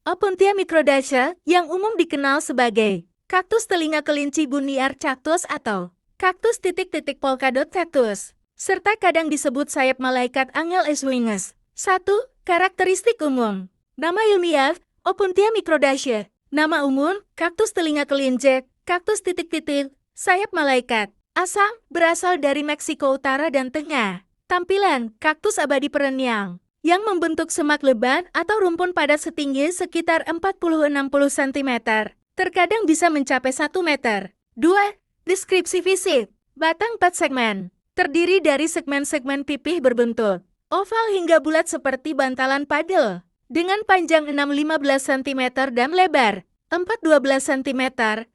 Opuntia microdacea, yang umum dikenal sebagai kaktus telinga kelinci buniar cactus atau kaktus titik-titik polkadot cactus, serta kadang disebut sayap malaikat angel wings. 1. Karakteristik umum. Nama ilmiah, Opuntia microdacea. Nama umum, kaktus telinga kelinci, kaktus titik-titik, sayap malaikat. Asal, berasal dari Meksiko Utara dan Tengah. Tampilan, kaktus abadi perennial yang membentuk semak lebat atau rumpun padat setinggi sekitar 40-60 cm. Terkadang bisa mencapai 1 meter. 2. Deskripsi fisik. Batang 4 segmen. Terdiri dari segmen-segmen pipih berbentuk oval hingga bulat seperti bantalan padel. Dengan panjang 6-15 cm dan lebar 4-12 cm,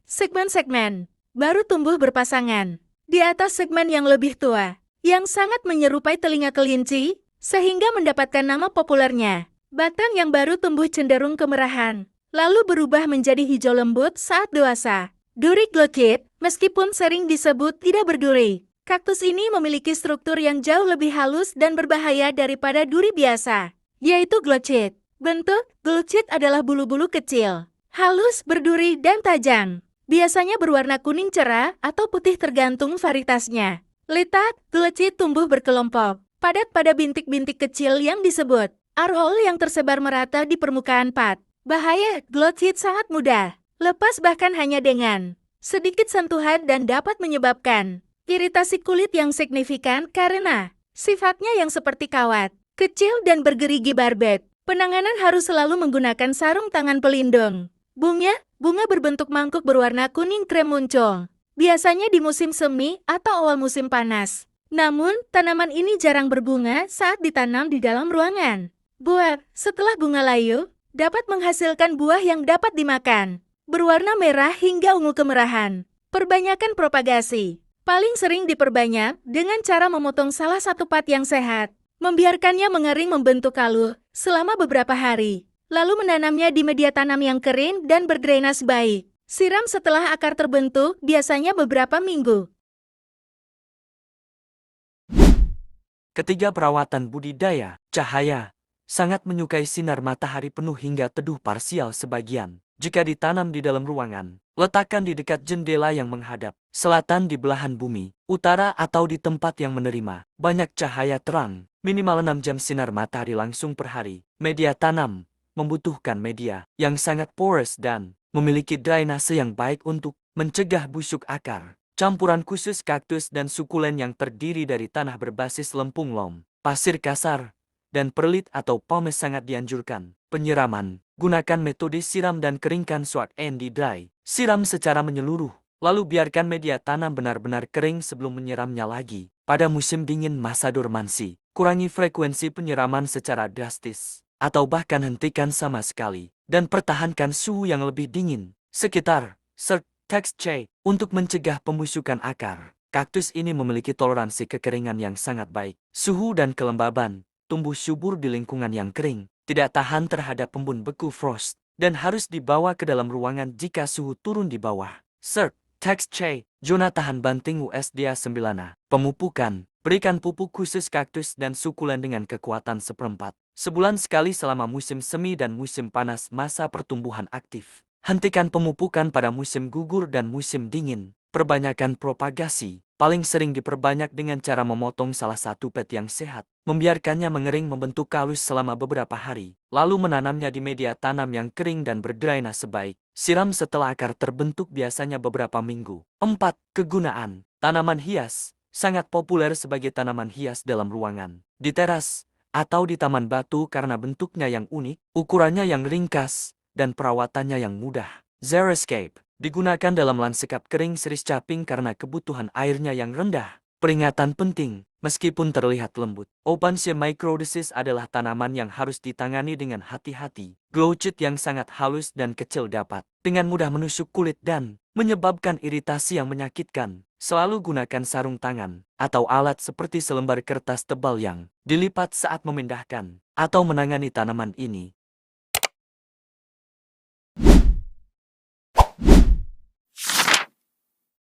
segmen-segmen baru tumbuh berpasangan di atas segmen yang lebih tua, yang sangat menyerupai telinga kelinci, sehingga mendapatkan nama populernya. Batang yang baru tumbuh cenderung kemerahan, lalu berubah menjadi hijau lembut saat dewasa. Duri glochid, meskipun sering disebut tidak berduri, kaktus ini memiliki struktur yang jauh lebih halus dan berbahaya daripada duri biasa, yaitu glochid. Bentuk glochid adalah bulu-bulu kecil, halus, berduri, dan tajam. Biasanya berwarna kuning cerah atau putih tergantung varietasnya. Litat, glochid tumbuh berkelompok padat pada bintik-bintik kecil yang disebut arhole yang tersebar merata di permukaan pot. Bahaya, glochid sangat mudah lepas bahkan hanya dengan sedikit sentuhan dan dapat menyebabkan iritasi kulit yang signifikan karena sifatnya yang seperti kawat, kecil dan bergerigi barbet. Penanganan harus selalu menggunakan sarung tangan pelindung. Bunga berbentuk mangkuk berwarna kuning krem muncul, biasanya di musim semi atau awal musim panas. Namun, tanaman ini jarang berbunga saat ditanam di dalam ruangan. Buah, setelah bunga layu, dapat menghasilkan buah yang dapat dimakan. Berwarna merah hingga ungu kemerahan. Perbanyakan propagasi. Paling sering diperbanyak dengan cara memotong salah satu pot yang sehat, membiarkannya mengering membentuk kaluh selama beberapa hari, lalu menanamnya di media tanam yang kering dan berdrainase baik. Siram setelah akar terbentuk, biasanya beberapa minggu. Ketiga, perawatan budidaya. Cahaya. Sangat menyukai sinar matahari penuh hingga teduh parsial sebagian. Jika ditanam di dalam ruangan, letakkan di dekat jendela yang menghadap selatan di belahan bumi, utara atau di tempat yang menerima banyak cahaya terang, minimal 6 jam sinar matahari langsung per hari. Media tanam membutuhkan media yang sangat porous dan memiliki drainase yang baik untuk mencegah busuk akar. Campuran khusus kaktus dan sukulen yang terdiri dari tanah berbasis lempung lom, pasir kasar, dan perlit atau pumice sangat dianjurkan. Penyiraman. Gunakan metode siram dan keringkan soak and dry. Siram secara menyeluruh, lalu biarkan media tanam benar-benar kering sebelum menyiramnya lagi. Pada musim dingin masa dormansi, kurangi frekuensi penyiraman secara drastis, atau bahkan hentikan sama sekali, dan pertahankan suhu yang lebih dingin, sekitar Text C, untuk mencegah pembusukan akar. Kaktus ini memiliki toleransi kekeringan yang sangat baik. Suhu dan kelembaban, tumbuh subur di lingkungan yang kering, tidak tahan terhadap embun beku frost, dan harus dibawa ke dalam ruangan jika suhu turun di bawah. Text C, zona tahan banting USDA 9. Pemupukan, berikan pupuk khusus kaktus dan sukulen dengan kekuatan 1/4. Sebulan sekali selama musim semi dan musim panas masa pertumbuhan aktif. Hentikan pemupukan pada musim gugur dan musim dingin. Perbanyakan propagasi. Paling sering diperbanyak dengan cara memotong salah satu pot yang sehat, membiarkannya mengering membentuk kalus selama beberapa hari, lalu menanamnya di media tanam yang kering dan berdrainase baik. Siram setelah akar terbentuk biasanya beberapa minggu. 4. Kegunaan. Tanaman hias. Sangat populer sebagai tanaman hias dalam ruangan, di teras, atau di taman batu karena bentuknya yang unik, ukurannya yang ringkas, dan perawatannya yang mudah. Xeriscape digunakan dalam lanskap kering series caping karena kebutuhan airnya yang rendah. Peringatan penting, meskipun terlihat lembut, Opuntia microdacea adalah tanaman yang harus ditangani dengan hati-hati. Glochid yang sangat halus dan kecil dapat dengan mudah menusuk kulit dan menyebabkan iritasi yang menyakitkan. Selalu gunakan sarung tangan atau alat seperti selembar kertas tebal yang dilipat saat memindahkan atau menangani tanaman ini.